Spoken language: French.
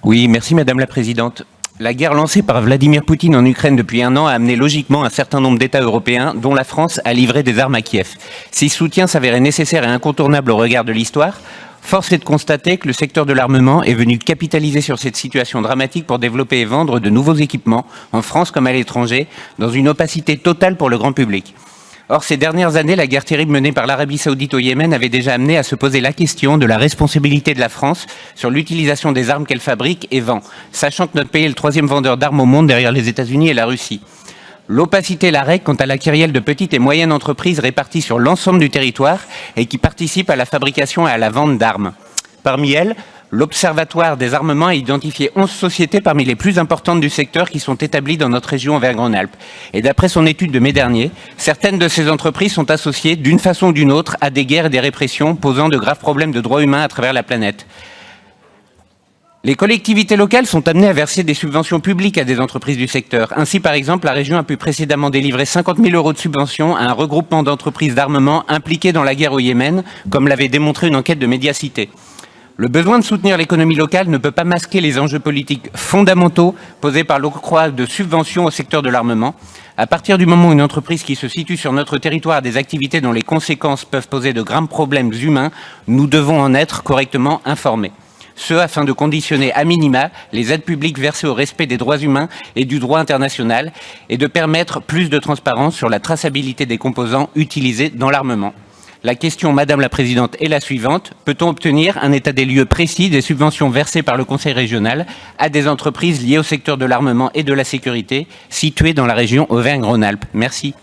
Oui, merci Madame la Présidente. La guerre lancée par Vladimir Poutine en Ukraine depuis un an a amené logiquement un certain nombre d'États européens, dont la France, à livrer des armes à Kiev. Si ce soutien s'avérait nécessaire et incontournable au regard de l'histoire, force est de constater que le secteur de l'armement est venu capitaliser sur cette situation dramatique pour développer et vendre de nouveaux équipements, en France comme à l'étranger, dans une opacité totale pour le grand public. Or, ces dernières années, la guerre terrible menée par l'Arabie Saoudite au Yémen avait déjà amené à se poser la question de la responsabilité de la France sur l'utilisation des armes qu'elle fabrique et vend, sachant que notre pays est le troisième vendeur d'armes au monde derrière les États-Unis et la Russie. L'opacité la règle quant à la kyrielle de petites et moyennes entreprises réparties sur l'ensemble du territoire et qui participent à la fabrication et à la vente d'armes. Parmi elles, l'Observatoire des armements a identifié 11 sociétés parmi les plus importantes du secteur qui sont établies dans notre région Auvergne-Rhône-Alpes. Et d'après son étude de mai dernier, certaines de ces entreprises sont associées d'une façon ou d'une autre à des guerres et des répressions posant de graves problèmes de droits humains à travers la planète. Les collectivités locales sont amenées à verser des subventions publiques à des entreprises du secteur. Ainsi, par exemple, la région a pu précédemment délivrer 50 000 € de subventions à un regroupement d'entreprises d'armement impliquées dans la guerre au Yémen, comme l'avait démontré une enquête de Mediacité. Le besoin de soutenir l'économie locale ne peut pas masquer les enjeux politiques fondamentaux posés par l'octroi de subventions au secteur de l'armement. À partir du moment où une entreprise qui se situe sur notre territoire a des activités dont les conséquences peuvent poser de graves problèmes humains, nous devons en être correctement informés. Ce afin de conditionner à minima les aides publiques versées au respect des droits humains et du droit international et de permettre plus de transparence sur la traçabilité des composants utilisés dans l'armement. La question, Madame la Présidente, est la suivante. Peut-on obtenir un état des lieux précis des subventions versées par le Conseil régional à des entreprises liées au secteur de l'armement et de la sécurité situées dans la région Auvergne-Rhône-Alpes? Merci.